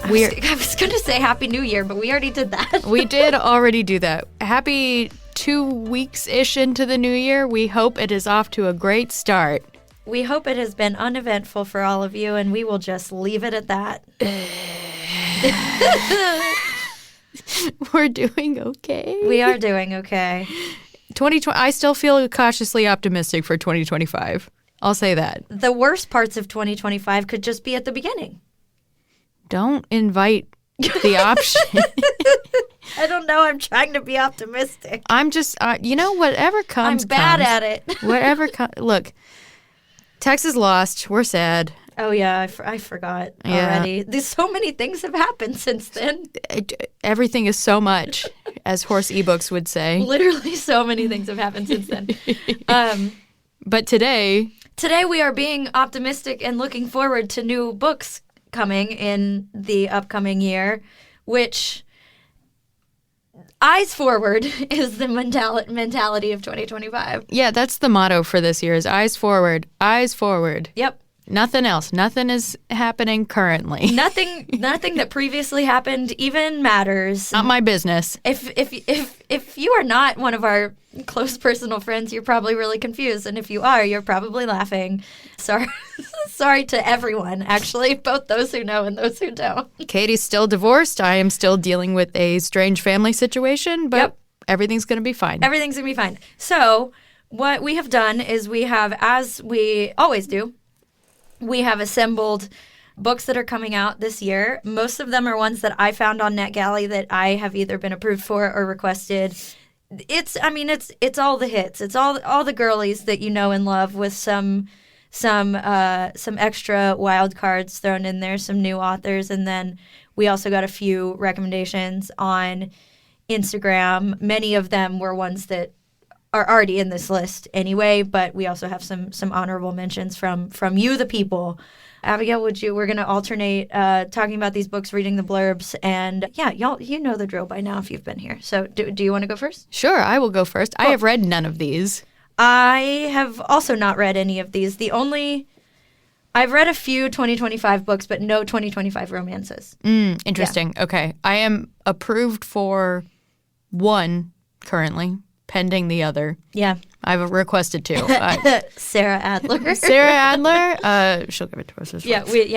I was going to say Happy New Year, but we already did that. We did already do that. Happy 2 weeks-ish into the new year. We hope it is off to a great start. We hope it has been uneventful for all of you, and we will just leave it at that. We're doing okay. We are doing okay. 2020. I still feel cautiously optimistic for 2025. I'll say that. The worst parts of 2025 could just be at the beginning. Don't invite the option. I don't know. I'm trying to be optimistic. I'm just, whatever comes, I'm bad comes. at it. Whatever look, Texas lost. We're sad. Oh, yeah. I forgot already. There's so many things have happened since then. Everything is so much, as Horse eBooks would say. Literally so many things have happened since then. But today we are being optimistic and looking forward to new books coming in the upcoming year, which eyes forward is the mentality of 2025. Yeah, that's the motto for this year is eyes forward, eyes forward. Yep. Nothing else. Nothing is happening currently. Nothing that previously happened even matters. Not my business. If you are not one of our close personal friends, you're probably really confused, and if you are, you're probably laughing. Sorry to everyone, actually, both those who know and those who don't. Katey's still divorced. I am still dealing with a strange family situation, but Everything's going to be fine. Everything's going to be fine. So what we have done is we have, as we always do, we have assembled books that are coming out this year. Most of them are ones that I found on NetGalley that I have either been approved for or requested. It's all the hits. It's all the girlies that you know and love with some extra wild cards thrown in there, some new authors, and then we also got a few recommendations on Instagram. Many of them were ones that are already in this list anyway, but we also have some honorable mentions from you, the people. Abigail, we're going to alternate talking about these books, reading the blurbs, and y'all, you know the drill by now if you've been here. So do you want to go first? Sure, I will go first. Cool. I have read none of these. I have also not read any of these. I've read a few 2025 books, but no 2025 romances. Interesting. Yeah. Okay. I am approved for one currently. Pending the other. Yeah. I've requested two. Sarah Adler. Sarah Adler. She'll give it to us.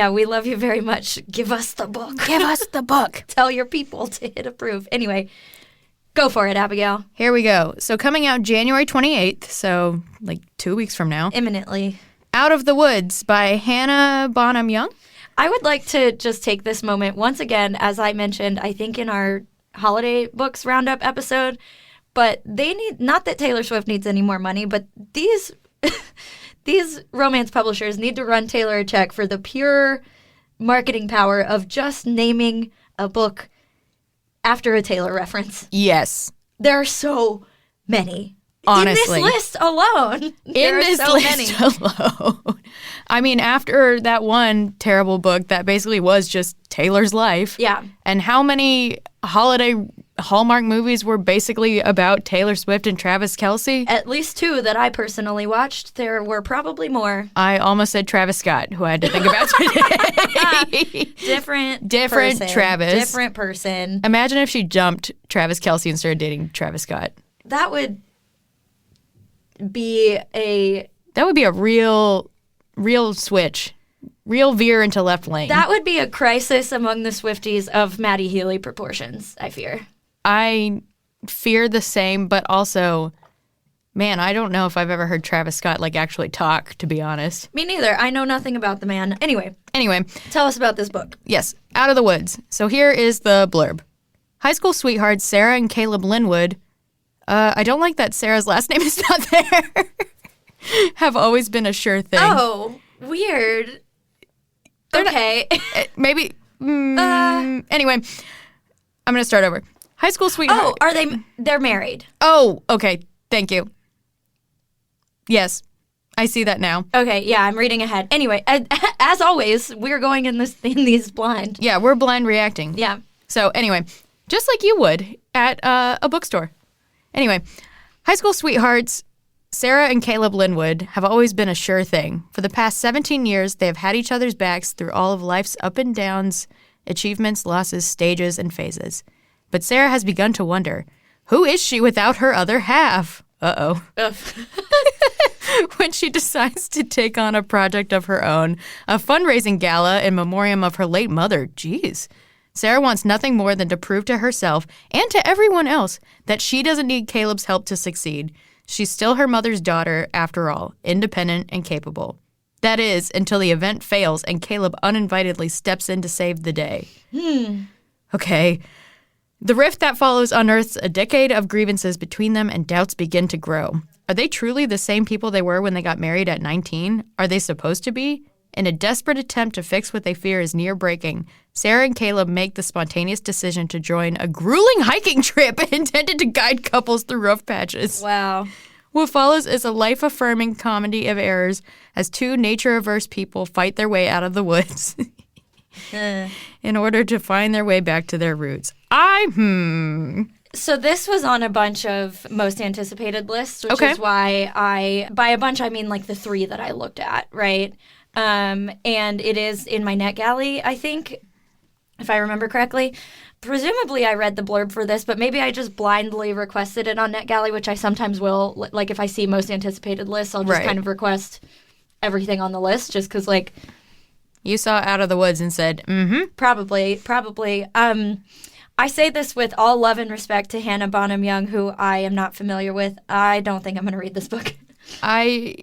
We love you very much. Give us the book. Give us the book. Tell your people to hit approve. Anyway, go for it, Abigail. Here we go. So coming out January 28th, so like 2 weeks from now. Imminently. Out of the Woods by Hannah Bonham Young. I would like to just take this moment once again, as I mentioned, I think in our holiday books roundup episode, but they need, not that Taylor Swift needs any more money, but these romance publishers need to run Taylor a check for the pure marketing power of just naming a book after a Taylor reference. Yes. There are so many. Honestly. In this list alone. Alone. I mean, after that one terrible book that basically was just Taylor's life. Yeah. And how many holiday Hallmark movies were basically about Taylor Swift and Travis Kelce? At least two that I personally watched. There were probably more. I almost said Travis Scott, who I had to think about today. Different person. Travis. Different person. Imagine if she jumped Travis Kelce and started dating Travis Scott. That would be a real switch. Real veer into left lane. That would be a crisis among the Swifties of Maddie Healy proportions, I fear. I fear the same, but also, man, I don't know if I've ever heard Travis Scott actually talk, to be honest. Me neither. I know nothing about the man. Anyway. Tell us about this book. Yes, Out of the Woods. So here is the blurb. High school sweethearts Sarah and Caleb Linwood, I don't like that Sarah's last name is not there, have always been a sure thing. Oh, weird. Okay. Maybe. Anyway, I'm going to start over. High school sweetheart. Oh, they're married. Oh, okay. Thank you. Yes, I see that now. Okay, yeah, I'm reading ahead. Anyway, as always, we're going in these blind. Yeah, we're blind reacting. Yeah. So anyway, just like you would at a bookstore. Anyway, high school sweethearts Sarah and Caleb Linwood have always been a sure thing. For the past 17 years, they have had each other's backs through all of life's up and downs achievements, losses, stages, and phases. But Sarah has begun to wonder, who is she without her other half? Uh-oh. When she decides to take on a project of her own, a fundraising gala in memoriam of her late mother. Jeez. Sarah wants nothing more than to prove to herself and to everyone else that she doesn't need Caleb's help to succeed. She's still her mother's daughter, after all, independent and capable. That is, until the event fails and Caleb uninvitedly steps in to save the day. Okay. The rift that follows unearths a decade of grievances between them, and doubts begin to grow. Are they truly the same people they were when they got married at 19? Are they supposed to be? In a desperate attempt to fix what they fear is near breaking, Sarah and Caleb make the spontaneous decision to join a grueling hiking trip intended to guide couples through rough patches. Wow. What follows is a life-affirming comedy of errors as two nature-averse people fight their way out of the woods in order to find their way back to their roots. So this was on a bunch of most anticipated lists, which is why by a bunch I mean like the 3 that I looked at, right? And it is in my NetGalley, I think, if I remember correctly. Presumably I read the blurb for this, but maybe I just blindly requested it on NetGalley, which I sometimes will. Like if I see most anticipated lists, I'll just kind of request everything on the list just because, like... You saw Out of the Woods and said, Probably. I say this with all love and respect to Hannah Bonham Young, who I am not familiar with. I don't think I'm going to read this book. I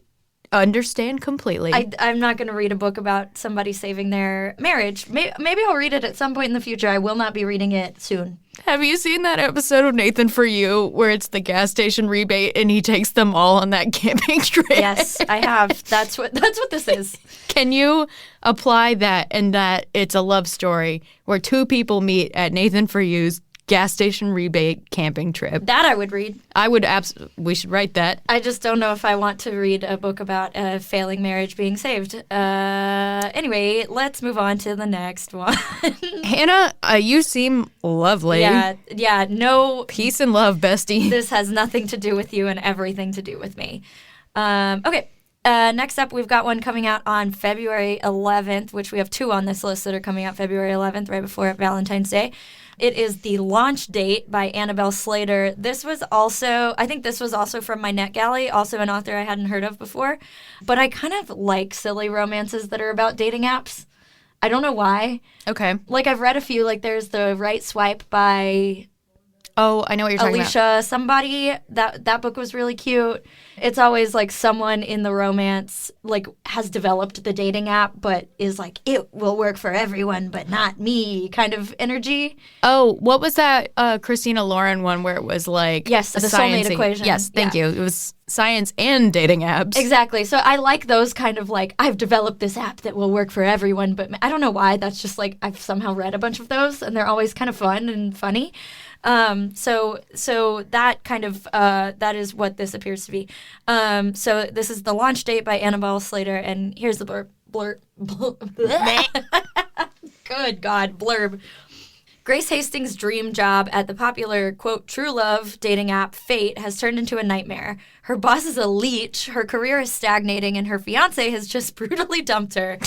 understand completely. I'm not going to read a book about somebody saving their marriage. Maybe I'll read it at some point in the future. I will not be reading it soon. Have you seen that episode of Nathan For You where it's the gas station rebate and he takes them all on that camping trip? Yes, I have. That's what this is. Can you apply that in that it's a love story where 2 people meet at Nathan For You's gas station rebate camping trip? That I would read. I would we should write that. I just don't know if I want to read a book about a failing marriage being saved. Anyway, let's move on to the next one. Hannah, you seem lovely. Yeah, no. Peace and love, bestie. This has nothing to do with you and everything to do with me. Okay. Next up, we've got one coming out on February 11th, which we have 2 on this list that are coming out February 11th, right before Valentine's Day. It is The Launch Date by Annabelle Slater. I think this was also from my NetGalley, also an author I hadn't heard of before. But I kind of like silly romances that are about dating apps. I don't know why. Okay. Like, I've read a few, like there's The Right Swipe by... Oh, I know what you're talking Alicia somebody. That book was really cute. It's always like someone in the romance like has developed the dating app but is like, it will work for everyone but not me kind of energy. Oh, what was that Christina Lauren one where it was like... Yes, the soulmate equation. Yes, thank you. It was science and dating apps. Exactly. So I like those kind of like, I've developed this app that will work for everyone, but I don't know why. That's just like, I've somehow read a bunch of those and they're always kind of fun and funny. So that kind of, that is what this appears to be. So this is The Launch Date by Annabelle Slater, and here's the blurb. Good God, blurb. Grace Hastings' dream job at the popular, quote, true love dating app Fate has turned into a nightmare. Her boss is a leech, her career is stagnating, and her fiancé has just brutally dumped her.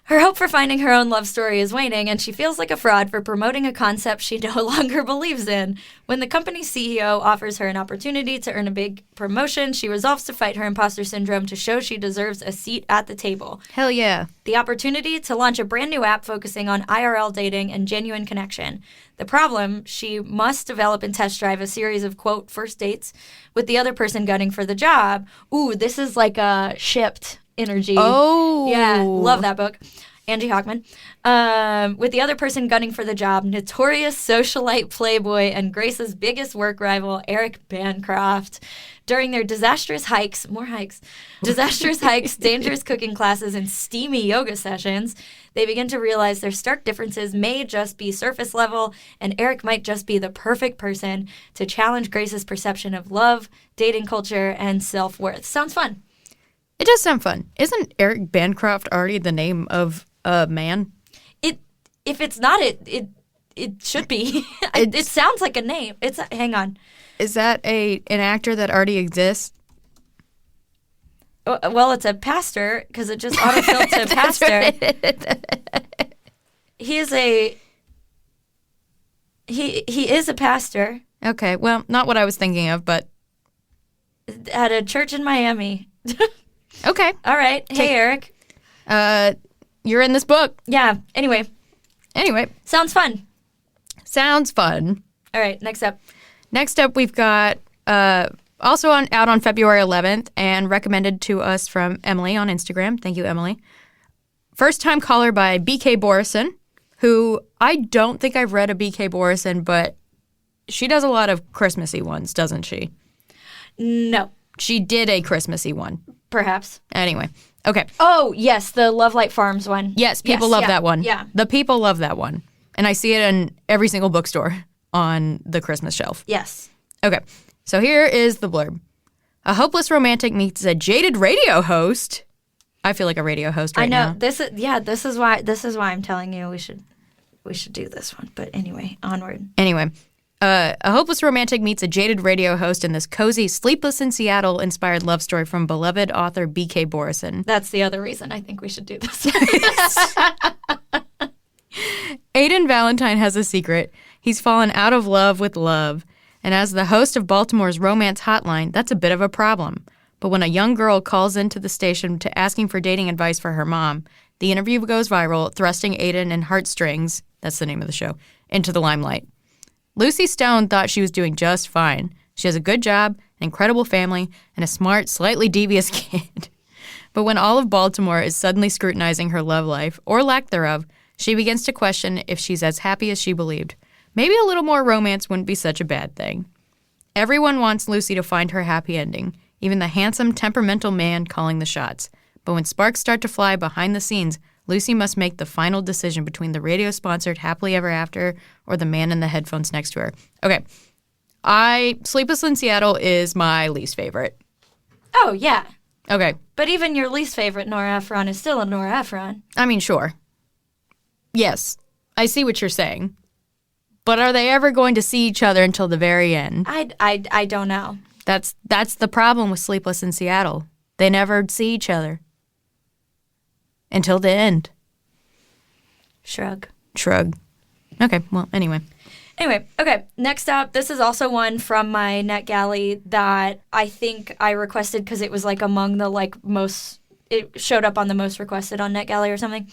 Her hope for finding her own love story is waning, and she feels like a fraud for promoting a concept she no longer believes in. When the company's CEO offers her an opportunity to earn a big promotion, she resolves to fight her imposter syndrome to show she deserves a seat at the table. Hell yeah. The opportunity to launch a brand new app focusing on IRL dating and genuine connection. The problem, she must develop and test drive a series of, quote, first dates with the other person gunning for the job. Ooh, this is like a Shipped energy. Oh. Yeah, love that book. Angie Hockman. With the other person gunning for the job, notorious socialite playboy and Grace's biggest work rival, Eric Bancroft. During their disastrous hikes, dangerous cooking classes, and steamy yoga sessions, they begin to realize their stark differences may just be surface level, and Eric might just be the perfect person to challenge Grace's perception of love, dating culture, and self-worth. Sounds fun. It does sound fun. Isn't Eric Bancroft already the name of a man? If it's not, it should be. It sounds like a name. Hang on. Is that an actor that already exists? Well, it's a pastor because it just autofilled to pastor. He is a pastor Okay, well, not what I was thinking of, but at a church in Miami. okay. All right. Hey, Eric. You're in this book. Yeah. Anyway, sounds fun. Sounds fun. All right. Next up. Next up, we've got also out on February 11th and recommended to us from Emily on Instagram. Thank you, Emily. First Time Caller by B.K. Borison, who I don't think I've read a B.K. Borison, but she does a lot of Christmassy ones, doesn't she? No. She did a Christmassy one. Perhaps. Anyway. Okay. Oh, yes. The Love Light Farms one. Yes, people love that one. Yeah. The people love that one. And I see it in every single bookstore on the Christmas shelf. Yes. Okay. So here is the blurb. A hopeless romantic meets a jaded radio host. I feel like a radio host right now. I know. This is why I'm telling you we should do this one. But anyway, onward. Anyway, a hopeless romantic meets a jaded radio host in this cozy, Sleepless in Seattle inspired love story from beloved author B.K. Borison. That's the other reason I think we should do this. Aiden Valentine has a secret. He's fallen out of love with love. And as the host of Baltimore's romance hotline, that's a bit of a problem. But when a young girl calls into the station to asking for dating advice for her mom, the interview goes viral, thrusting Aiden and Heartstrings, that's the name of the show, into the limelight. Lucy Stone thought she was doing just fine. She has a good job, an incredible family, and a smart, slightly devious kid. But when all of Baltimore is suddenly scrutinizing her love life, or lack thereof, she begins to question if she's as happy as she believed. Maybe a little more romance wouldn't be such a bad thing. Everyone wants Lucy to find her happy ending, even the handsome, temperamental man calling the shots. But when sparks start to fly behind the scenes, Lucy must make the final decision between the radio-sponsored Happily Ever After or the man in the headphones next to her. Okay. Sleepless in Seattle is my least favorite. Oh, yeah. Okay. But even your least favorite Nora Ephron is still a Nora Ephron. I mean, sure. Yes. I see what you're saying. But are they ever going to see each other until the very end? I don't know. That's the problem with Sleepless in Seattle. They never see each other. Until the end. Shrug. Okay, well, anyway. Okay. Next up, this is also one from my NetGalley that I think I requested because it was like among the most. It showed up on the most requested on NetGalley or something.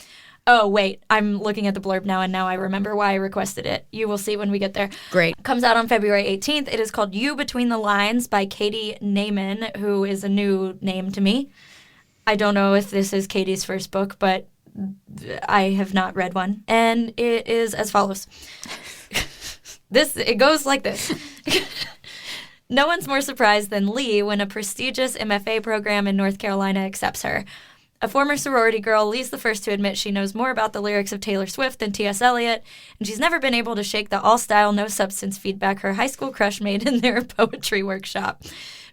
Oh, wait. I'm looking at the blurb now, and now I remember why I requested it. You will see when we get there. Great. Comes out on February 18th. It is called You Between the Lines by Katey Naiman, who is a new name to me. I don't know if this is Katie's first book, but I have not read one. And it is as follows. It goes like this. No one's more surprised than Lee when a prestigious MFA program in North Carolina accepts her. A former sorority girl, Lee's the first to admit she knows more about the lyrics of Taylor Swift than T.S. Eliot, and she's never been able to shake the all-style, no-substance feedback her high school crush made in their poetry workshop.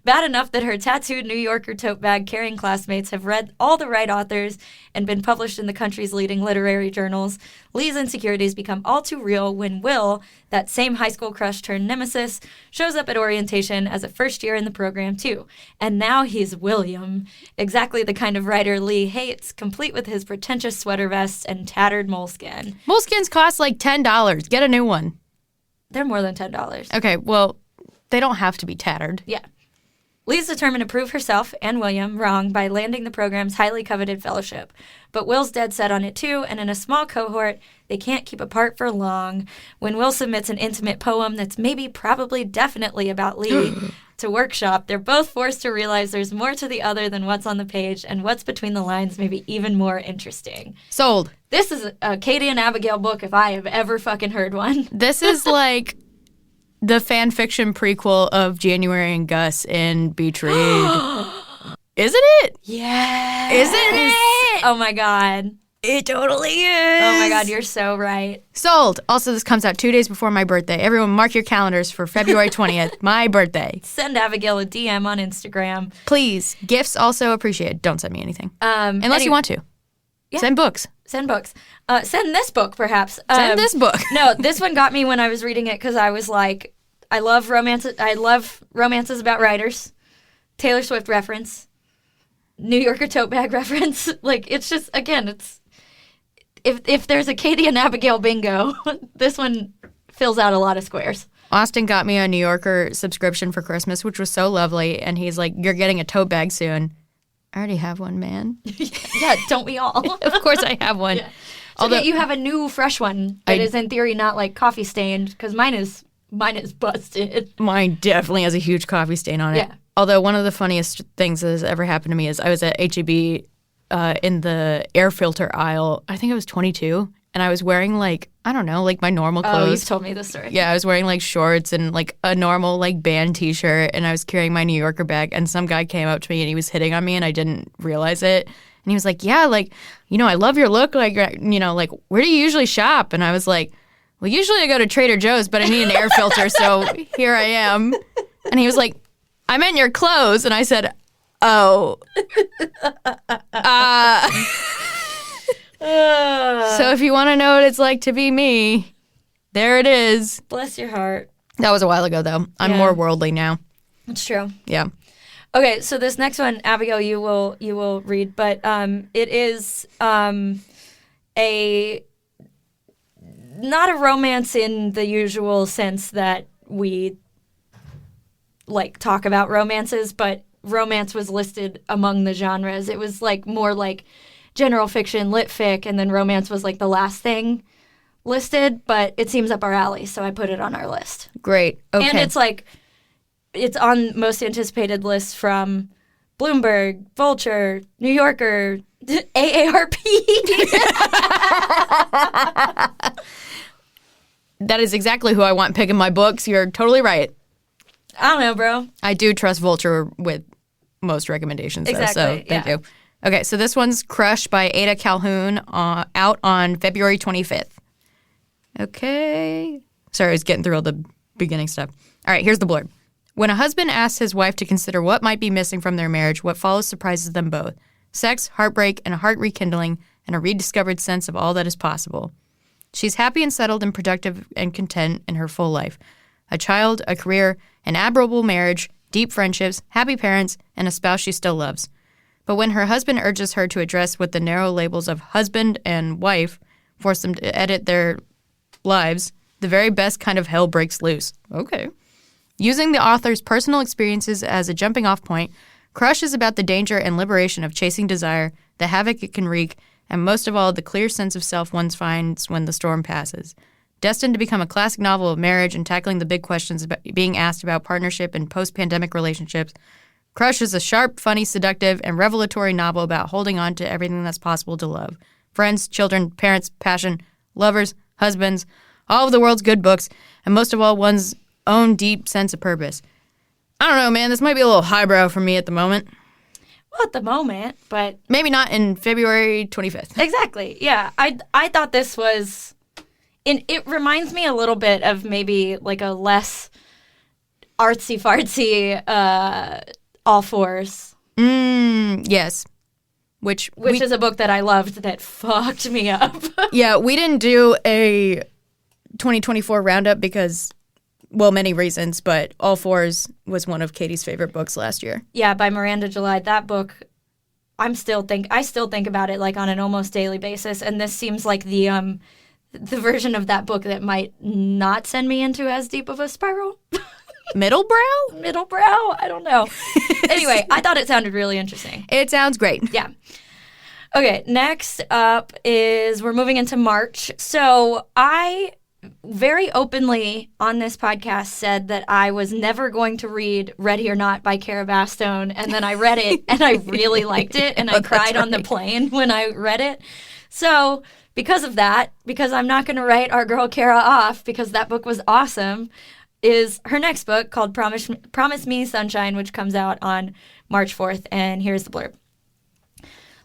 Bad enough that her tattooed New Yorker tote bag carrying classmates have read all the right authors and been published in the country's leading literary journals. Lee's insecurities become all too real when Will, that same high school crush turned nemesis, shows up at orientation as a first year in the program too. And now he's William, exactly the kind of writer Lee hates, complete with his pretentious sweater vests and tattered moleskin. Moleskines cost like $10. Get a new one. They're more than $10. Okay, well, they don't have to be tattered. Yeah. Lee's determined to prove herself and William wrong by landing the program's highly coveted fellowship. But Will's dead set on it too, and in a small cohort, they can't keep apart for long. When Will submits an intimate poem that's maybe, probably, definitely about Lee to workshop, they're both forced to realize there's more to the other than what's on the page, and what's between the lines may be even more interesting. Sold. This is a Katey and Abigail book if I have ever fucking heard one. This is like the fan fiction prequel of January and Gus in Beach Read. Isn't it? Yes. Isn't it? Oh my God. It totally is. Oh my God, you're so right. Sold. Also, this comes out 2 days before my birthday. Everyone mark your calendars for February 20th, my birthday. Send Abigail a DM on Instagram. Please. Gifts also appreciated. Don't send me anything. Unless you want to. Yeah. Send books. Send books. Send this book, perhaps. Send this book. No, this one got me when I was reading it because I was like, I love romance. I love romances about writers. Taylor Swift reference. New Yorker tote bag reference. Like, it's just, again, if there's a Katey and Abigail bingo, this one fills out a lot of squares. Austin got me a New Yorker subscription for Christmas, which was so lovely. And he's like, "You're getting a tote bag soon." I already have one, man. Yeah, don't we all? Of course I have one. Yeah. So although you have a new fresh one that is in theory not like coffee stained, because mine is busted. Mine definitely has a huge coffee stain on it. Yeah. Although one of the funniest things that has ever happened to me is I was at H-E-B in the air filter aisle. I think I was 22, and I was wearing like, I don't know, like my normal clothes. Oh, you've told me this story. Yeah, I was wearing like shorts and like a normal like band t-shirt, and I was carrying my New Yorker bag, and some guy came up to me and he was hitting on me and I didn't realize it. And he was like, "Yeah, like, you know, I love your look. Like, you know, like, where do you usually shop?" And I was like, "Well, usually I go to Trader Joe's, but I need an air filter, so here I am." And he was like, "I meant your clothes." And I said, "Oh." So if you want to know what it's like to be me, there it is. Bless your heart. That was a while ago, though. I'm more worldly now. It's true. Yeah. Okay, so this next one, Abigail, you will read, but it is a not a romance in the usual sense that we like talk about romances, but romance was listed among the genres. It was like more like general fiction, lit fic, and then romance was like the last thing listed, but it seems up our alley, so I put it on our list. Great. Okay. And it's like, it's on most anticipated lists from Bloomberg, Vulture, New Yorker, AARP. That is exactly who I want picking my books. You're totally right. I don't know, bro. I do trust Vulture with most recommendations, though, so thank you. Okay, so this one's Crush by Ada Calhoun, out on February 25th. Okay. Sorry, I was getting through all the beginning stuff. All right, here's the blurb. When a husband asks his wife to consider what might be missing from their marriage, what follows surprises them both. Sex, heartbreak, and a heart rekindling, and a rediscovered sense of all that is possible. She's happy and settled and productive and content in her full life. A child, a career, an admirable marriage, deep friendships, happy parents, and a spouse she still loves. But when her husband urges her to address what the narrow labels of husband and wife force them to edit their lives, the very best kind of hell breaks loose. Okay. Using the author's personal experiences as a jumping-off point, Crush is about the danger and liberation of chasing desire, the havoc it can wreak, and most of all, the clear sense of self one finds when the storm passes. Destined to become a classic novel of marriage and tackling the big questions about being asked about partnership and post-pandemic relationships, Crush is a sharp, funny, seductive, and revelatory novel about holding on to everything that's possible to love. Friends, children, parents, passion, lovers, husbands, all of the world's good books, and most of all, one's own deep sense of purpose. I don't know, man. This might be a little highbrow for me at the moment. Well, at the moment, but... Maybe not in February 25th. Exactly, yeah. I thought this was... It reminds me a little bit of maybe like a less artsy-fartsy All Fours. Yes. Which is a book that I loved that fucked me up. Yeah, we didn't do a 2024 roundup because... Well, many reasons, but All Fours was one of Katie's favorite books last year. Yeah, by Miranda July. That book, I still think about it like on an almost daily basis, and this seems like the version of that book that might not send me into as deep of a spiral. Middlebrow? Middlebrow? I don't know. Anyway, I thought it sounded really interesting. It sounds great. Yeah. Okay, next up is we're moving into March. So I very openly on this podcast said that I was never going to read Ready or Not by Cara Bastone, and then I read it and I really liked it, and I cried on the plane when I read it. So because of that, because I'm not going to write our girl Cara off because that book was awesome, is her next book called Promise Me Sunshine, which comes out on March 4th, and here's the blurb.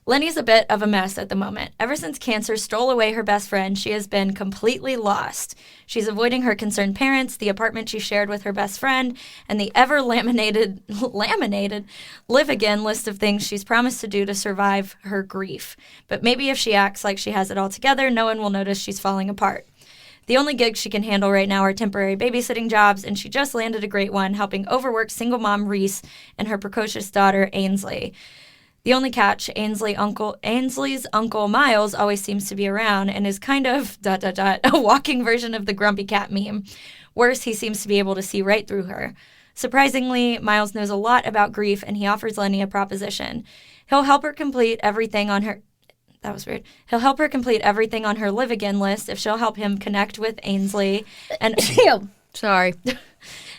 Lenny's a bit of a mess at the moment. Ever since cancer stole away her best friend, she has been completely lost. She's avoiding her concerned parents, the apartment she shared with her best friend, and the ever laminated live again list of things she's promised to do to survive her grief. But maybe if she acts like she has it all together, no one will notice she's falling apart. The only gigs she can handle right now are temporary babysitting jobs, and she just landed a great one helping overworked single mom Reese and her precocious daughter Ainsley. The only catch, Ainsley's uncle Miles always seems to be around and is kind of ... a walking version of the grumpy cat meme. Worse, he seems to be able to see right through her. Surprisingly, Miles knows a lot about grief, and he offers Lenny a proposition. He'll help her complete everything on her... That was weird. He'll help her complete everything on her live again list if she'll help him connect with Ainsley. And Sorry.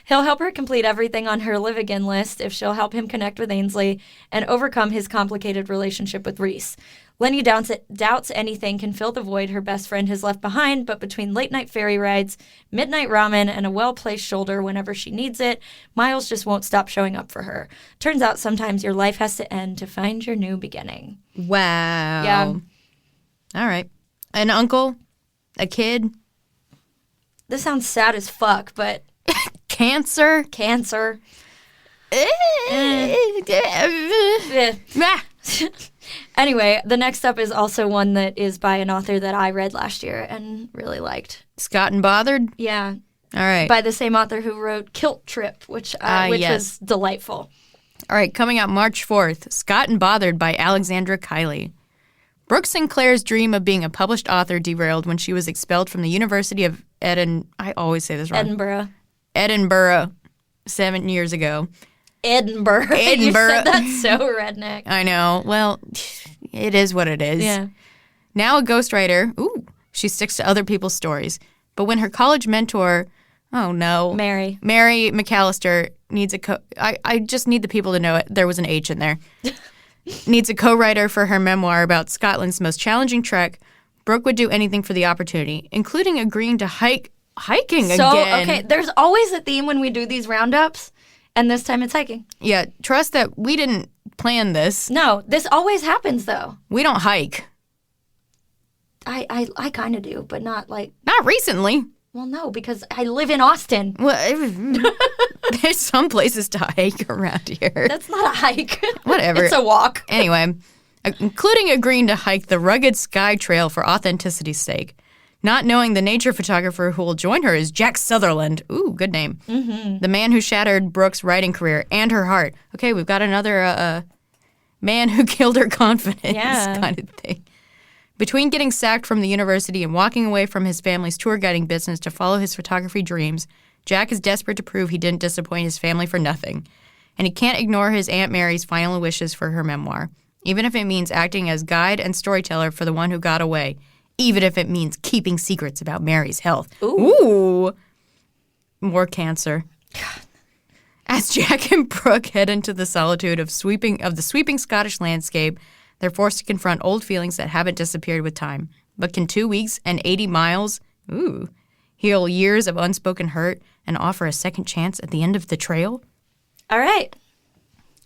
He'll help her complete everything on her live again list if she'll help him connect with Ainsley and overcome his complicated relationship with Reese. Lenny doubts anything can fill the void her best friend has left behind, but between late-night ferry rides, midnight ramen, and a well-placed shoulder whenever she needs it, Miles just won't stop showing up for her. Turns out sometimes your life has to end to find your new beginning. Wow. Yeah. All right. An uncle? A kid? This sounds sad as fuck, but... Cancer? Cancer. Anyway, the next up is also one that is by an author that I read last year and really liked. Scott and Bothered? Yeah. All right. By the same author who wrote Kilt Trip, which yes. was delightful. All right, coming out March 4th, Scott and Bothered by Alexandra Kiley. Brooke Sinclair's dream of being a published author derailed when she was expelled from the University of I always say this wrong. Edinburgh 7 years ago. Edinburgh. You said that so redneck. I know. Well, it is what it is. Yeah. Now a ghostwriter. Ooh, she sticks to other people's stories. But when her college mentor, Mary McAllister needs I just need the people to know it. There was an H in there. Needs a co-writer for her memoir about Scotland's most challenging trek, Brooke would do anything for the opportunity, including agreeing to hiking again. Okay, there's always a theme when we do these roundups. And this time it's hiking. Yeah, trust that we didn't plan this. No, this always happens, though. We don't hike. I kind of do, but not like... Not recently. Well, no, because I live in Austin. Well, there's some places to hike around here. That's not a hike. Whatever. It's a walk. Anyway, including agreeing to hike the rugged Sky Trail for authenticity's sake. Not knowing the nature photographer who will join her is Jack Sutherland. Ooh, good name. Mm-hmm. The man who shattered Brooke's writing career and her heart. Okay, we've got another man who killed her confidence kind of thing. Between getting sacked from the university and walking away from his family's tour guiding business to follow his photography dreams, Jack is desperate to prove he didn't disappoint his family for nothing. And he can't ignore his Aunt Mary's final wishes for her memoir, even if it means acting as guide and storyteller for the one who got away. Even if it means keeping secrets about Mary's health. Ooh. More cancer. God. As Jack and Brooke head into the solitude of the sweeping Scottish landscape, they're forced to confront old feelings that haven't disappeared with time. But can 2 weeks and 80 miles, heal years of unspoken hurt and offer a second chance at the end of the trail? All right.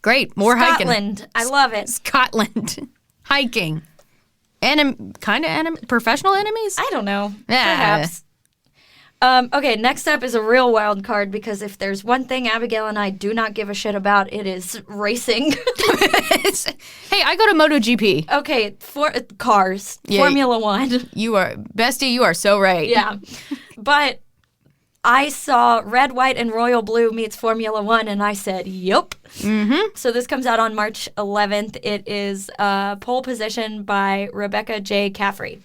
Great. More hiking. Scotland. I love it. Scotland. Hiking. Professional enemies? I don't know. Perhaps. Okay, next up is a real wild card because if there's one thing Abigail and I do not give a shit about, it is racing. Hey, I go to MotoGP. Okay, cars. Yeah, Formula One. You are, bestie, you are so right. Yeah. But I saw Red, White, and Royal Blue meets Formula One, and I said, yup. Mm-hmm. So this comes out on March 11th. It is pole position by Rebecca J. Caffrey.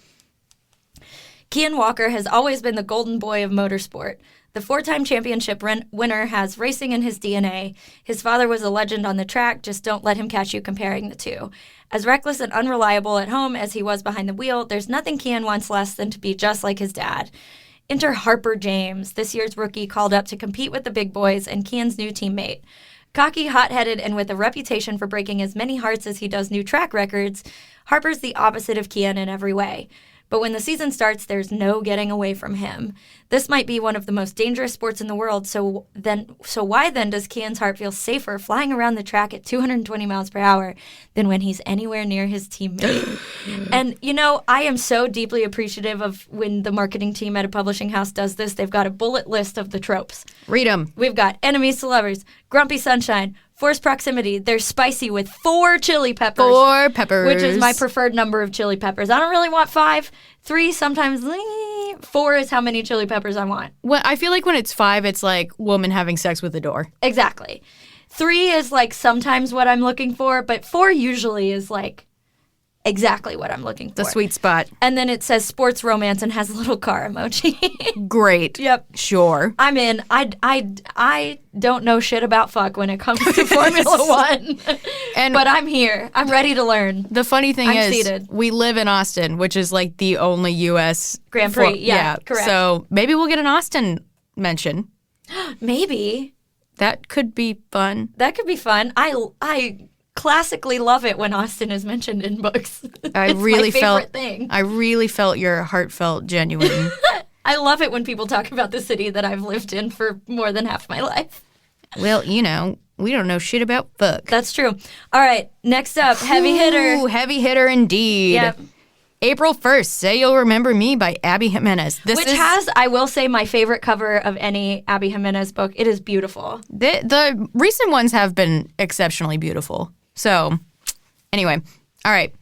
Kean Walker has always been the golden boy of motorsport. The 4-time championship winner has racing in his DNA. His father was a legend on the track. Just don't let him catch you comparing the two. As reckless and unreliable at home as he was behind the wheel, there's nothing Kean wants less than to be just like his dad. Enter Harper James, this year's rookie called up to compete with the big boys and Kean's new teammate. Cocky, hot-headed, and with a reputation for breaking as many hearts as he does new track records, Harper's the opposite of Kean in every way. But when the season starts, there's no getting away from him. This might be one of the most dangerous sports in the world, so why then does Kean's heart feel safer flying around the track at 220 miles per hour than when he's anywhere near his teammate? And, I am so deeply appreciative of when the marketing team at a publishing house does this. They've got a bullet list of the tropes. Read them. We've got enemies to lovers, grumpy sunshine, Forced proximity. They're spicy with 4 chili peppers. 4 peppers. Which is my preferred number of chili peppers. I don't really want 5. 3, sometimes 4 is how many chili peppers I want. Well, I feel like when it's 5, it's like woman having sex with the door. Exactly. 3 is like sometimes what I'm looking for, but 4 usually is like exactly what I'm looking for. The sweet spot. And then it says sports romance and has a little car emoji. Great. Yep. Sure. I'm in. I don't know shit about fuck when it comes to Formula One. But I'm here. I'm ready to learn. The funny thing I'm is, seated. we live in Austin, which is like the only U.S. Grand Prix. Yeah, correct. So maybe we'll get an Austin mention. Maybe. That could be fun. That could be fun. I classically love it when Austin is mentioned in books. I It's really my favorite thing. I really felt your heartfelt, genuine. I love it when people talk about the city that I've lived in for more than half my life. Well, you know, we don't know shit about fuck. That's true. All right, next up, heavy hitter. Ooh, heavy hitter indeed. Yep. April 1st, Say You'll Remember Me by Abby Jimenez. Which has, I will say, my favorite cover of any Abby Jimenez book. It is beautiful. The recent ones have been exceptionally beautiful. So, anyway, all right.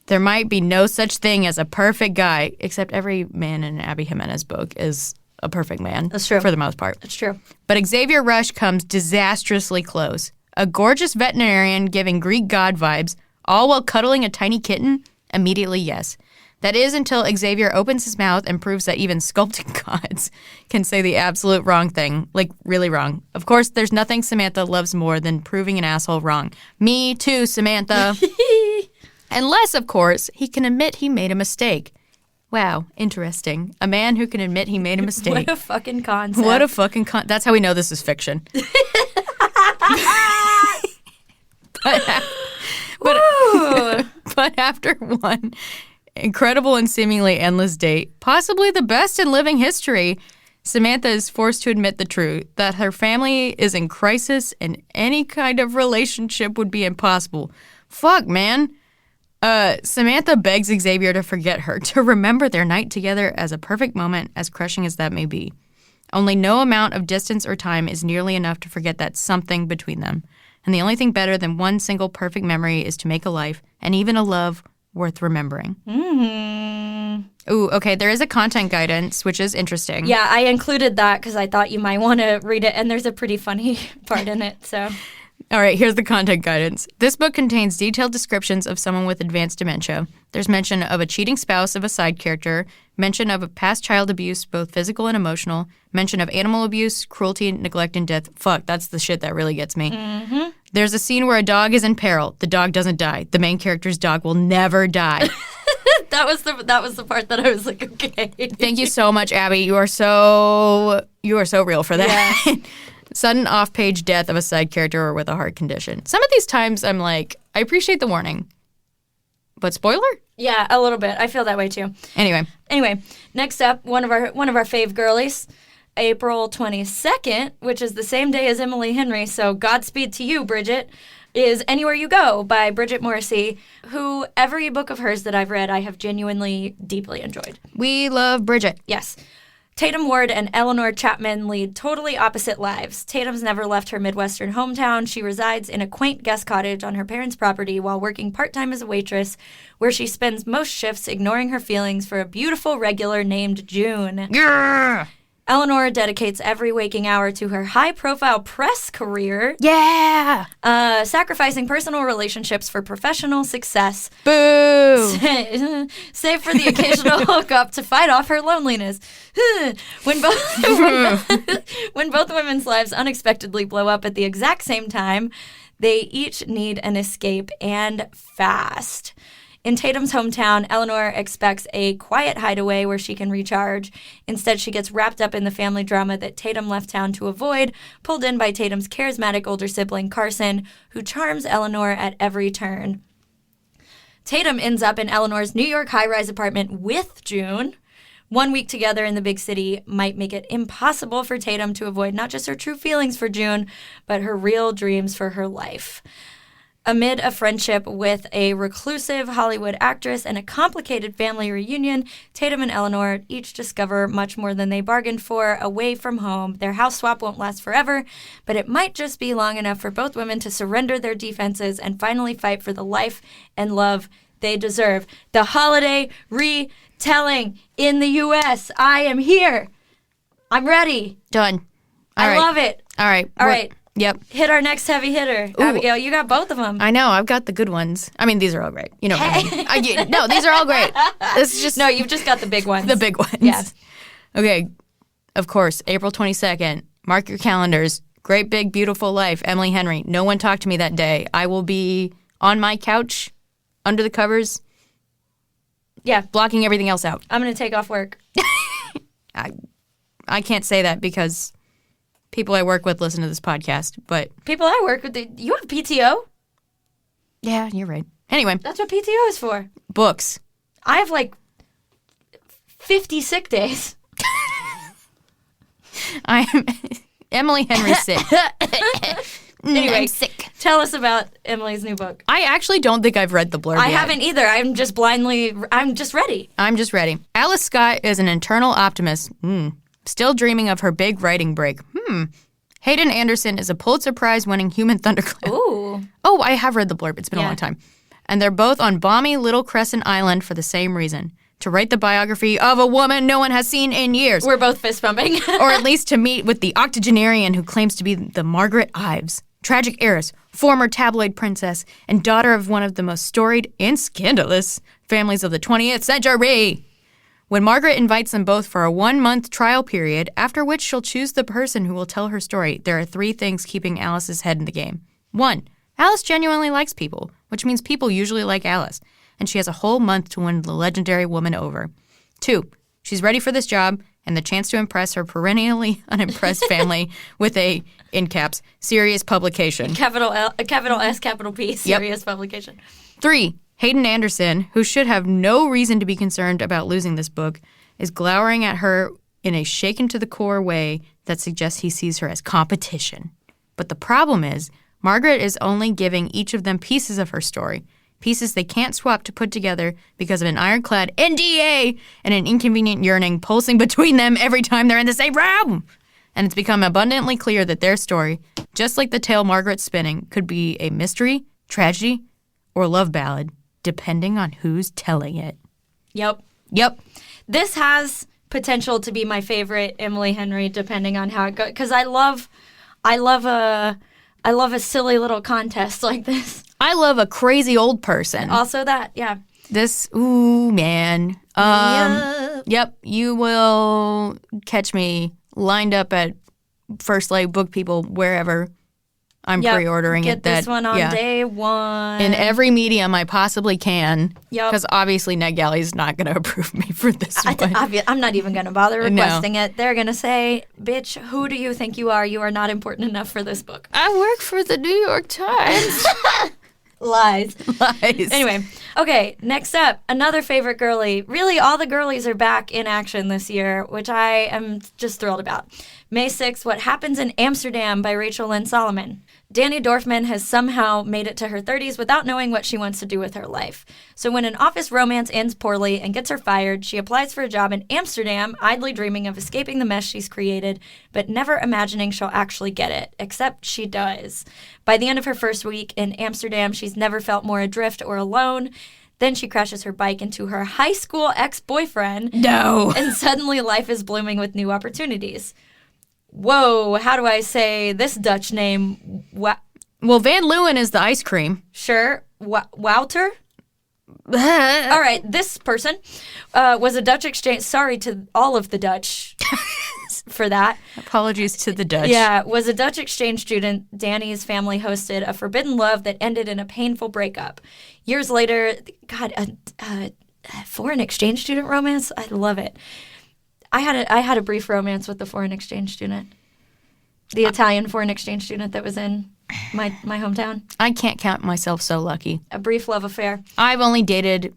There might be no such thing as a perfect guy, except every man in an Abby Jimenez book is a perfect man. That's true. For the most part. That's true. But Xavier Rush comes disastrously close. A gorgeous veterinarian giving Greek god vibes, all while cuddling a tiny kitten? Immediately, yes. That is until Xavier opens his mouth and proves that even sculpting gods can say the absolute wrong thing. Like, really wrong. Of course, there's nothing Samantha loves more than proving an asshole wrong. Me too, Samantha. Unless, of course, he can admit he made a mistake. Wow, interesting. A man who can admit he made a mistake. What a fucking concept. What a fucking That's how we know this is fiction. But after one incredible and seemingly endless date, possibly the best in living history, Samantha is forced to admit the truth, that her family is in crisis and any kind of relationship would be impossible. Fuck, man. Samantha begs Xavier to forget her, to remember their night together as a perfect moment, as crushing as that may be. Only no amount of distance or time is nearly enough to forget that something between them. And the only thing better than one single perfect memory is to make a life, and even a love, worth remembering. Ooh, okay, there is a content guidance, which is interesting. Yeah, I included that because I thought you might want to read it, and there's a pretty funny part in it, so... All right, here's the content guidance. This book contains detailed descriptions of someone with advanced dementia. There's mention of a cheating spouse of a side character, mention of a past child abuse, both physical and emotional, mention of animal abuse, cruelty, neglect, and death. Fuck, that's the shit that really gets me. Mm-hmm. There's a scene where a dog is in peril. The dog doesn't die. The main character's dog will never die. That was the part that I was like, okay. Thank you so much, Abby. You are so real for that. Yeah. Sudden off-page death of a side character or with a heart condition. Some of these times I'm like, I appreciate the warning. But spoiler? Yeah, a little bit. I feel that way too. Anyway, next up, one of our fave girlies, April 22nd, which is the same day as Emily Henry, so Godspeed to you, Bridget, is Anywhere You Go by Bridget Morrissey, who every book of hers that I've read I have genuinely deeply enjoyed. We love Bridget. Yes. Tatum Ward and Eleanor Chapman lead totally opposite lives. Tatum's never left her Midwestern hometown. She resides in a quaint guest cottage on her parents' property while working part-time as a waitress, where she spends most shifts ignoring her feelings for a beautiful regular named June. Yeah! Eleanor dedicates every waking hour to her high-profile press career. Yeah! Sacrificing personal relationships for professional success. Boo! Save for the occasional hookup to fight off her loneliness. when both women's lives unexpectedly blow up at the exact same time, they each need an escape, and fast. In Tatum's hometown, Eleanor expects a quiet hideaway where she can recharge. Instead, she gets wrapped up in the family drama that Tatum left town to avoid, pulled in by Tatum's charismatic older sibling, Carson, who charms Eleanor at every turn. Tatum ends up in Eleanor's New York high-rise apartment with June. 1 week together in the big city might make it impossible for Tatum to avoid not just her true feelings for June, but her real dreams for her life. Amid a friendship with a reclusive Hollywood actress and a complicated family reunion, Tatum and Eleanor each discover much more than they bargained for away from home. Their house swap won't last forever, but it might just be long enough for both women to surrender their defenses and finally fight for the life and love they deserve. The holiday retelling in the U.S. I am here. I'm ready. Done. I love it. All right. All right. Yep. Hit our next heavy hitter. Ooh. Abigail, you got both of them. I know. I've got the good ones. I mean, these are all great. You know what I mean. No, these are all great. This is just... No, you've just got the big ones. The big ones. Yes. Okay. Of course, April 22nd. Mark your calendars. Great Big Beautiful Life. Emily Henry. No one talked to me that day. I will be on my couch, under the covers. Yeah. Blocking everything else out. I'm going to take off work. I can't say that because... people I work with listen to this podcast, but... People I work with, you have PTO? Yeah, you're right. Anyway. That's what PTO is for. Books. I have like 50 sick days. I'm Emily Henry sick. Anyway, I'm sick. Tell us about Emily's new book. I actually don't think I've read the blurb I yet. haven't either. I'm just ready. I'm just ready. Alice Scott is an internal optimist. Still dreaming of her big writing break. Hayden Anderson is a Pulitzer Prize-winning human thundercloud. Ooh. Oh, I have read the blurb. It's been a long time. And they're both on balmy Little Crescent Island for the same reason. To write the biography of a woman no one has seen in years. We're both fist bumping. Or at least to meet with the octogenarian who claims to be the Margaret Ives, tragic heiress, former tabloid princess, and daughter of one of the most storied and scandalous families of the 20th century. When Margaret invites them both for a 1-month trial period, after which she'll choose the person who will tell her story, there are 3 things keeping Alice's head in the game. 1, Alice genuinely likes people, which means people usually like Alice, and she has a whole month to win the legendary woman over. 2, she's ready for this job and the chance to impress her perennially unimpressed family with a, in caps, serious publication. Capital L, capital S, capital P, serious publication. 3, Hayden Anderson, who should have no reason to be concerned about losing this book, is glowering at her in a shaken-to-the-core way that suggests he sees her as competition. But the problem is, Margaret is only giving each of them pieces of her story, pieces they can't swap to put together because of an ironclad NDA and an inconvenient yearning pulsing between them every time they're in the same room. And it's become abundantly clear that their story, just like the tale Margaret's spinning, could be a mystery, tragedy, or love ballad, depending on who's telling it. Yep. This has potential to be my favorite Emily Henry, depending on how it goes. Because I love a silly little contest like this. I love a crazy old person. Also that, yeah. This, ooh, man. Yep, you will catch me lined up at First Light Book People, wherever. I'm pre-ordering Get it. Get this one on day one. In every medium I possibly can. Yep. Because obviously NetGalley's not going to approve me for this one. I'm not even going to bother requesting it. They're going to say, bitch, who do you think you are? You are not important enough for this book. I work for the New York Times. Lies. Anyway, okay, next up, another favorite girly. Really, all the girlies are back in action this year, which I am just thrilled about. May 6th, What Happens in Amsterdam by Rachel Lynn Solomon. Danny Dorfman has somehow made it to her 30s without knowing what she wants to do with her life. So when an office romance ends poorly and gets her fired, she applies for a job in Amsterdam, idly dreaming of escaping the mess she's created, but never imagining she'll actually get it, except she does. By the end of her first week in Amsterdam, she's never felt more adrift or alone. Then she crashes her bike into her high school ex-boyfriend. No. And suddenly life is blooming with new opportunities. Whoa, how do I say this Dutch name? Well, Van Leeuwen is the ice cream. Sure. Wouter? All right, this person was a Dutch exchange. Sorry to all of the Dutch for that. Apologies to the Dutch. Yeah, was a Dutch exchange student. Danny's family hosted a forbidden love that ended in a painful breakup. Years later, God, a foreign exchange student romance? I love it. I had a brief romance with the foreign exchange student. The Italian foreign exchange student that was in my hometown. I can't count myself so lucky. A brief love affair. I've only dated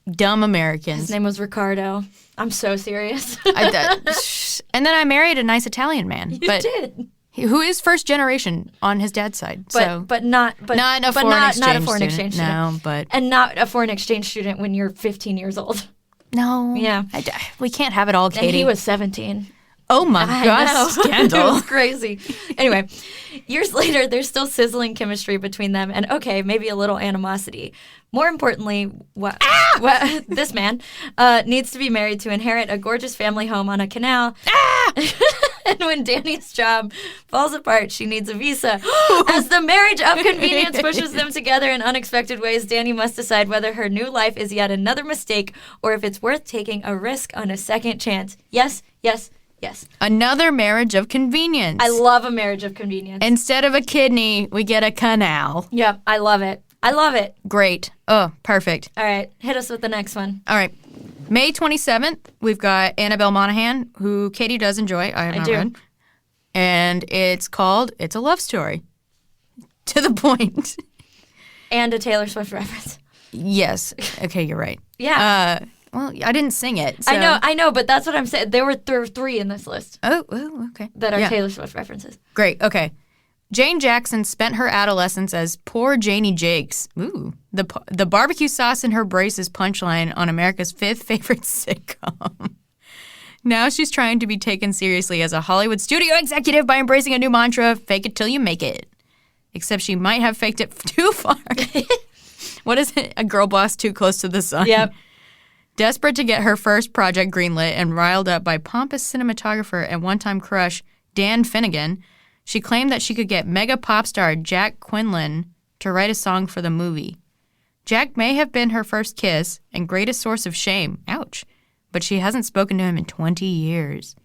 dumb Americans. His name was Ricardo. I'm so serious. And then I married a nice Italian man. You did. Who is first generation on his dad's side. But not a foreign exchange student. No, but... And not a foreign exchange student when you're 15 years old. No. Yeah. We can't have it all, Katey. And he was 17. Oh my gosh, scandal. It was crazy. Anyway, years later, there's still sizzling chemistry between them and, okay, maybe a little animosity. More importantly, this man needs to be married to inherit a gorgeous family home on a canal. And when Danny's job falls apart, she needs a visa. As the marriage of convenience pushes them together in unexpected ways, Danny must decide whether her new life is yet another mistake or if it's worth taking a risk on a second chance. Yes, yes, yes. Another marriage of convenience. I love a marriage of convenience. Instead of a kidney, we get a canal. Yep, I love it. I love it. Great. Oh, perfect. All right, hit us with the next one. All right. May 27th, we've got Annabelle Monaghan, who Katey does enjoy. I have not read. And it's called It's a Love Story. To the point. And a Taylor Swift reference. Yes. Okay, you're right. Yeah. Well, I didn't sing it. So. I know, but that's what I'm saying. There were 3 in this list. Oh, okay. That are Taylor Swift references. Great, okay. Jane Jackson spent her adolescence as poor Janie Jakes. Ooh. The barbecue sauce in her braces punchline on America's 5th favorite sitcom. Now she's trying to be taken seriously as a Hollywood studio executive by embracing a new mantra, fake it till you make it. Except she might have faked it too far. What is it? A girl boss too close to the sun. Yep. Desperate to get her first project greenlit and riled up by pompous cinematographer and one-time crush Dan Finnegan, she claimed that she could get mega pop star Jack Quinlan to write a song for the movie. Jack may have been her first kiss and greatest source of shame. Ouch. But she hasn't spoken to him in 20 years.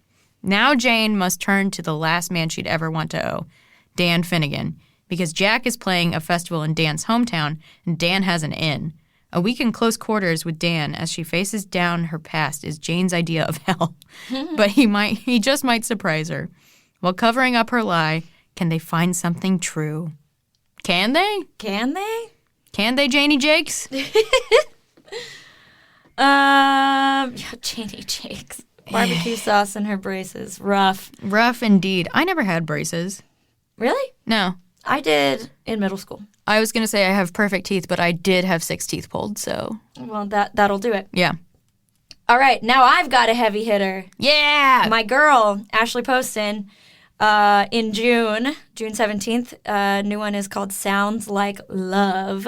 Now Jane must turn to the last man she'd ever want to owe, Dan Finnegan, because Jack is playing a festival in Dan's hometown and Dan has an in. A week in close quarters with Dan as she faces down her past is Jane's idea of hell. But he just might surprise her. While covering up her lie, can they find something true? Can they? Can they? Can they, Janie Jakes? Janie Jakes. Barbecue sauce in her braces. Rough. Rough indeed. I never had braces. Really? No. I did in middle school. I was going to say I have perfect teeth, but I did have 6 teeth pulled, so. Well, that'll do it. Yeah. All right, now I've got a heavy hitter. Yeah! My girl, Ashley Poston, in June 17th, new one is called Sounds Like Love.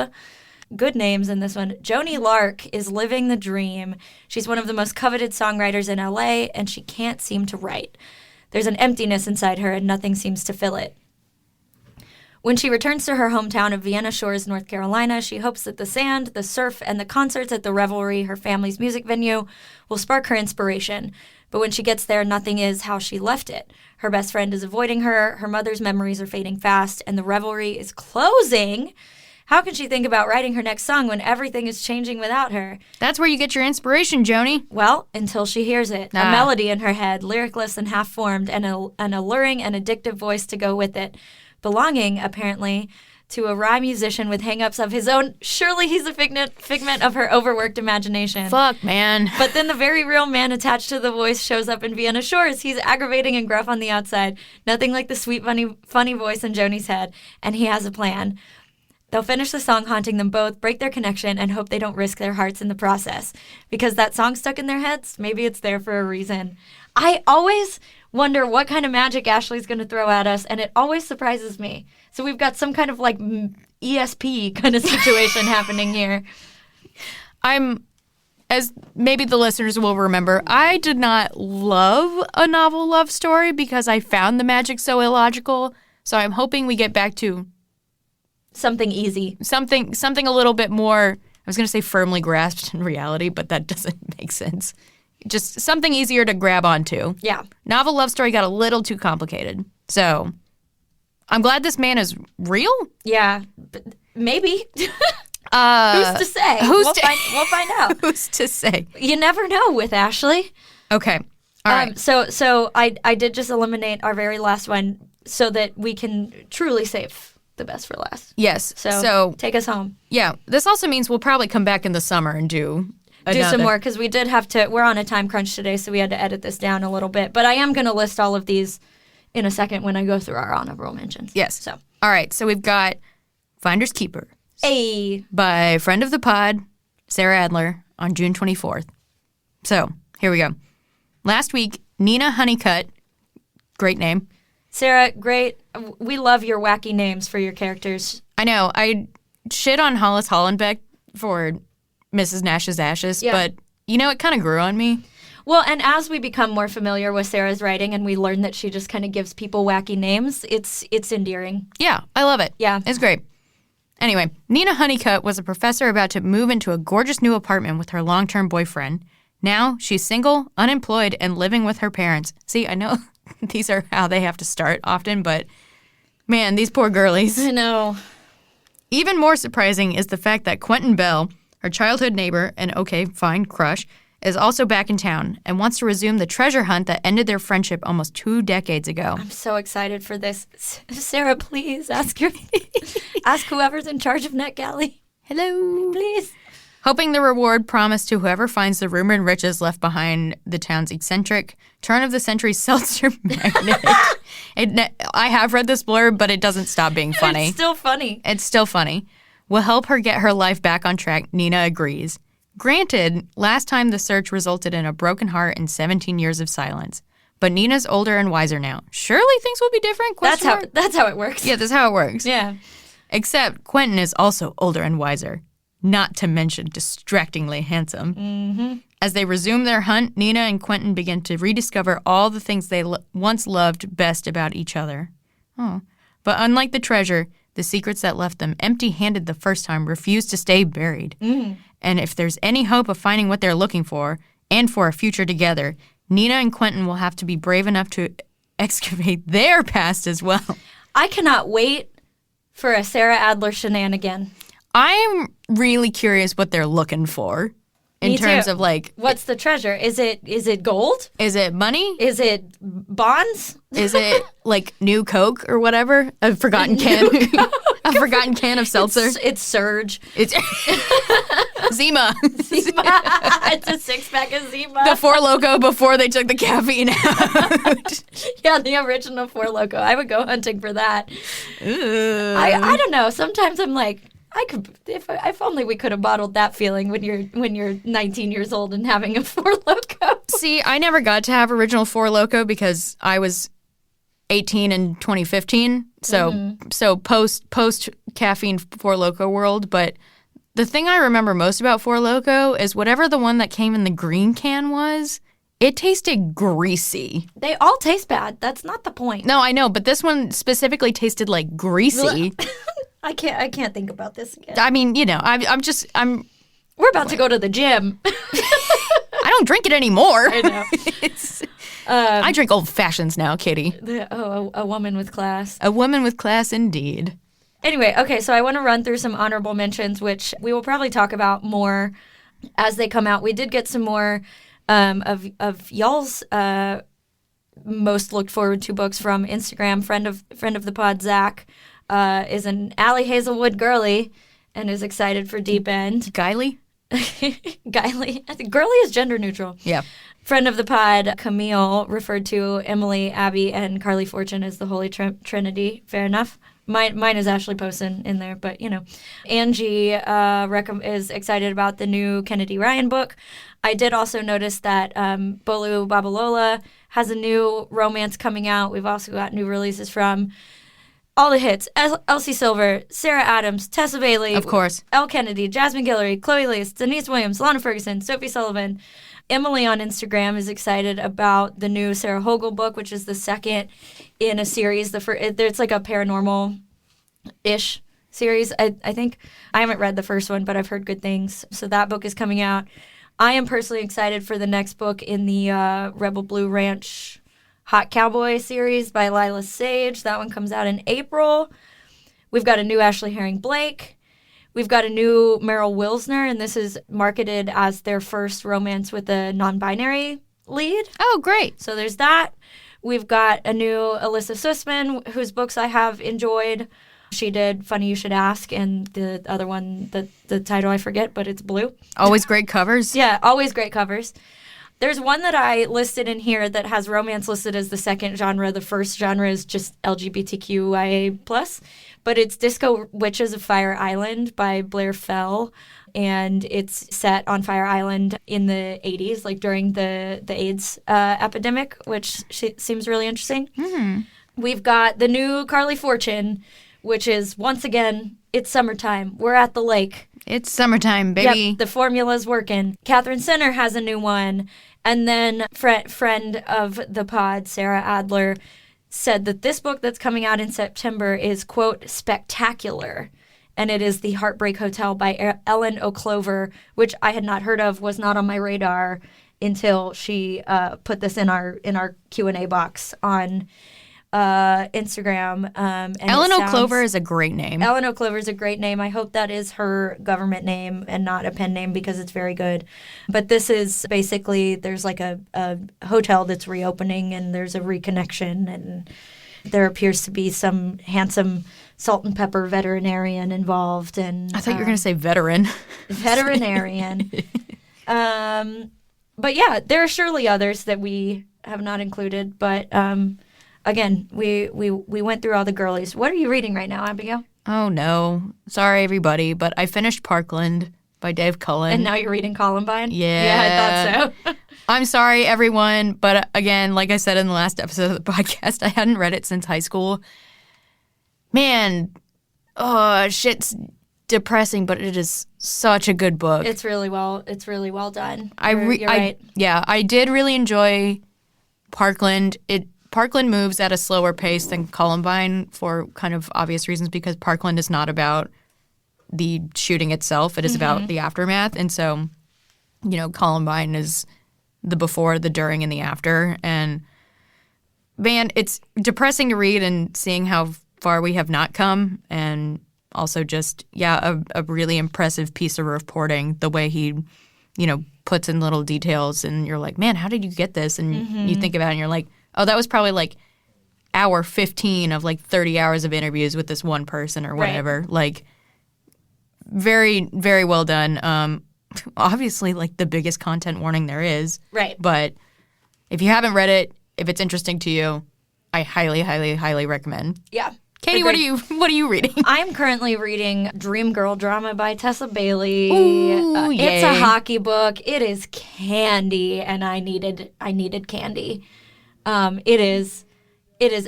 Good names in this one. Joni Lark is living the dream. She's one of the most coveted songwriters in LA, and she can't seem to write. There's an emptiness inside her, and nothing seems to fill it. When she returns to her hometown of Vienna Shores, North Carolina, she hopes that the sand, the surf, and the concerts at the Revelry, her family's music venue, will spark her inspiration. But when she gets there, nothing is how she left it. Her best friend is avoiding her, her mother's memories are fading fast, and the Revelry is closing. How can she think about writing her next song when everything is changing without her? That's where you get your inspiration, Joni. Well, until she hears it. A melody in her head, lyricless and half-formed, and an alluring and addictive voice to go with it. Belonging, apparently, to a rye musician with hang-ups of his own. Surely he's a figment of her overworked imagination. Fuck, man. But then the very real man attached to the voice shows up in Vienna Shores. He's aggravating and gruff on the outside. Nothing like the sweet, funny voice in Joni's head. And he has a plan. They'll finish the song haunting them both, break their connection, and hope they don't risk their hearts in the process. Because that song's stuck in their heads, maybe it's there for a reason. I always wonder what kind of magic Ashley's going to throw at us, and it always surprises me. So we've got some kind of like ESP kind of situation happening here. As maybe the listeners will remember, I did not love a novel love story because I found the magic so illogical. So I'm hoping we get back to something easy. Something a little bit more, I was going to say firmly grasped in reality, but that doesn't make sense. Just something easier to grab onto. Yeah. Novel love story got a little too complicated. So I'm glad this man is real. Yeah. Maybe. Who's to say? We'll find out. Who's to say? You never know with Ashley. Okay. All right. So I did just eliminate our very last one so that we can truly save the best for last. Yes. So take us home. Yeah. This also means we'll probably come back in the summer and do some more, because we did have to, we're on a time crunch today, so we had to edit this down a little bit. But I am going to list all of these in a second when I go through our honorable mentions. Yes. So, All right, so we've got Finders Keeper hey. by friend of the pod, Sarah Adler, on June 24th. So, here we go. Last week, Nina Honeycutt, great name. Sarah, great. We love your wacky names for your characters. I know. I shit on Hollis Hollenbeck for Mrs. Nash's Ashes, but, it kind of grew on me. Well, and as we become more familiar with Sarah's writing and we learn that she just kind of gives people wacky names, it's endearing. Yeah, I love it. Yeah. It's great. Anyway, Nina Honeycutt was a professor about to move into a gorgeous new apartment with her long-term boyfriend. Now she's single, unemployed, and living with her parents. See, I know these are how they have to start often, but man, these poor girlies. I know. Even more surprising is the fact that Quentin Bell, her childhood neighbor and crush, is also back in town and wants to resume the treasure hunt that ended their friendship almost 2 decades ago. I'm so excited for this. Sarah, please ask whoever's in charge of NetGalley. Hello. Please. Hoping the reward promised to whoever finds the rumored riches left behind the town's eccentric, turn-of-the-century seltzer magnet. I have read this blurb, but it doesn't stop being funny. It's still funny. It's still funny. Will help her get her life back on track, Nina agrees. Granted, last time the search resulted in a broken heart and 17 years of silence. But Nina's older and wiser now. Surely things will be different? That's how it works. Yeah, that's how it works. Yeah. Except Quentin is also older and wiser. Not to mention distractingly handsome. Mm-hmm. As they resume their hunt, Nina and Quentin begin to rediscover all the things they once loved best about each other. Oh. But unlike the treasure, the secrets that left them empty-handed the first time refuse to stay buried. And if there's any hope of finding what they're looking for, and for a future together, Nina and Quentin will have to be brave enough to excavate their past as well. I cannot wait for a Sarah Adler shenanigan. I'm really curious what they're looking for in terms of what's the treasure? Is it gold? Is it money? Is it bonds? Is it new Coke or whatever? A forgotten can. A forgotten can of seltzer. It's Surge. It's Zima. It's a 6-pack of Zima. The Four Loko before they took the caffeine out. Yeah, the original Four Loko. I would go hunting for that. I don't know. Sometimes I'm like, I could if only we could have bottled that feeling when you're 19 years old and having a Four Loko. See, I never got to have original Four Loko because I was 18 in 2015. So post caffeine Four Loko world. But the thing I remember most about Four Loko is whatever the one that came in the green can was. It tasted greasy. They all taste bad. That's not the point. No, I know, but this one specifically tasted like greasy. I can't think about this again. I mean, We're about to go to the gym. I don't drink it anymore. I know. I drink old fashions now, Katie. A woman with class. A woman with class, indeed. Anyway, okay, so I want to run through some honorable mentions, which we will probably talk about more as they come out. We did get some more of y'all's most looked forward to books from Instagram. Friend of the pod, Zach, is an Allie Hazelwood girly and is excited for Deep End. Guiley? Guiley. I think girly is gender neutral. Yeah. Friend of the pod, Camille, referred to Emily, Abby, and Carly Fortune as the Holy Trinity. Fair enough. Mine is Ashley Poston in there, but Angie is excited about the new Kennedy Ryan book. I did also notice that Bolu Babalola has a new romance coming out. We've also got new releases from all the hits: Elsie Silver, Sarah Adams, Tessa Bailey, of course, Elle Kennedy, Jasmine Guillory, Chloe Lees, Denise Williams, Lana Ferguson, Sophie Sullivan. Emily on Instagram is excited about the new Sarah Hogel book, which is the second in a series. It's like a paranormal-ish series, I think. I haven't read the first one, but I've heard good things. So that book is coming out. I am personally excited for the next book in the Rebel Blue Ranch Hot Cowboy series by Lila Sage. That one comes out in April. We've got a new Ashley Herring Blake. We've got a new Meryl Wilsner, and this is marketed as their first romance with a non-binary lead. Oh, great. So there's that. We've got a new Alyssa Sussman, whose books I have enjoyed. She did Funny You Should Ask, and the other one, the title I forget, but it's blue. Always great covers. Yeah, always great covers. There's one that I listed in here that has romance listed as the second genre. The first genre is just LGBTQIA+, but it's Disco Witches of Fire Island by Blair Fell, and it's set on Fire Island in the 80s, like during the AIDS epidemic, which seems really interesting. Mm-hmm. We've got the new Carly Fortune, which is, once again, it's summertime. We're at the lake. It's summertime, baby. Yep, the formula's working. Catherine Sinner has a new one. And then friend of the pod, Sarah Adler, said that this book that's coming out in September is, quote, spectacular. And it is The Heartbreak Hotel by Ellen O'Clover, which I had not heard of, was not on my radar until she put this in our Q&A box on Instagram. And Ellen O'Clover is a great name. Ellen O'Clover is a great name. I hope that is her government name and not a pen name because it's very good. But this is basically, there's like a hotel that's reopening and there's a reconnection, and there appears to be some handsome salt and pepper veterinarian involved. And I thought you were going to say veteran. Veterinarian. But yeah, there are surely others that we have not included, but again, we went through all the girlies. What are you reading right now, Abigail? Oh, no. Sorry, everybody, but I finished Parkland by Dave Cullen. And now you're reading Columbine? Yeah. Yeah, I thought so. I'm sorry, everyone, but again, like I said in the last episode of the podcast, I hadn't read it since high school. Man, shit's depressing, but it is such a good book. It's really well done. You're right. Yeah, I did really enjoy Parkland. Parkland moves at a slower pace than Columbine for kind of obvious reasons, because Parkland is not about the shooting itself. It is about the aftermath. And so, Columbine is the before, the during, and the after. And man, it's depressing to read and seeing how far we have not come. And also just, a really impressive piece of reporting, the way he, puts in little details. And you're like, man, how did you get this? And you think about it and you're like, oh, that was probably like hour 15 of like 30 hours of interviews with this one person or whatever. Right. Like, very, very well done. Obviously, like the biggest content warning there is. Right. But if you haven't read it, if it's interesting to you, I highly, highly, highly recommend. Yeah. Katey, what are you reading? I'm currently reading Dream Girl Drama by Tessa Bailey. Ooh, it's a hockey book. It is candy, and I needed candy. It is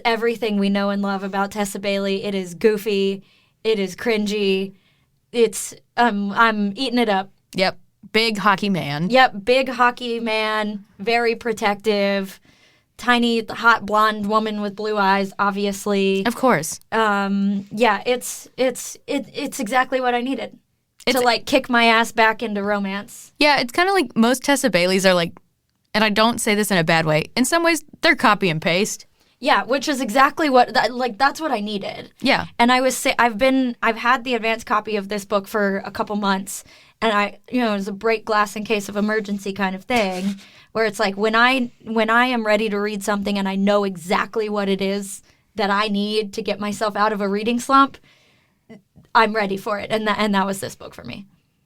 everything we know and love about Tessa Bailey. It is goofy. It is cringy. It's I'm eating it up. Yep. Big hockey man. Yep. Big hockey man. Very protective. Tiny, hot blonde woman with blue eyes, obviously. Of course. Yeah, it's exactly what I needed to like kick my ass back into romance. Yeah, it's kind of like most Tessa Baileys are like, and I don't say this in a bad way, in some ways they're copy and paste. Yeah, which is exactly what that's what I needed. Yeah. And I've had the advanced copy of this book for a couple months, and it was a break glass in case of emergency kind of thing, where it's like when I am ready to read something and I know exactly what it is that I need to get myself out of a reading slump, I'm ready for it, and that was this book for me.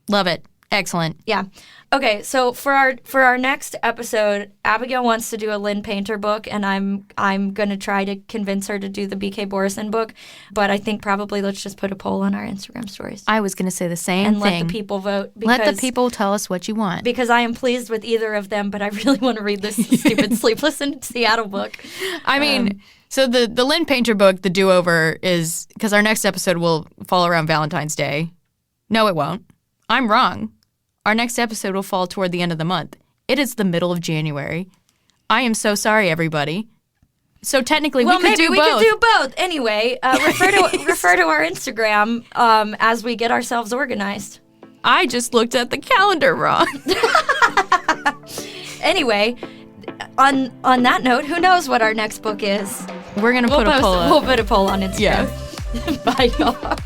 Love it. Excellent. Yeah. Okay, so for our next episode, Abigail wants to do a Lynn Painter book, and I'm going to try to convince her to do the B.K. Borison book, but I think probably let's just put a poll on our Instagram stories. I was going to say the same and thing. Let the people vote. Let the people tell us what you want. Because I am pleased with either of them, but I really want to read this stupid Sleepless in Seattle book. I mean, so the Lynn Painter book, the do-over, is because our next episode will fall around Valentine's Day. No, it won't. I'm wrong. Our next episode will fall toward the end of the month. It is the middle of January. I am so sorry, everybody. So technically, we could do both. Well, maybe we could do both. Anyway, refer to our Instagram as we get ourselves organized. I just looked at the calendar wrong. Anyway, on that note, who knows what our next book is? We'll put a poll up. We'll put a poll on Instagram. Yeah. Bye, y'all.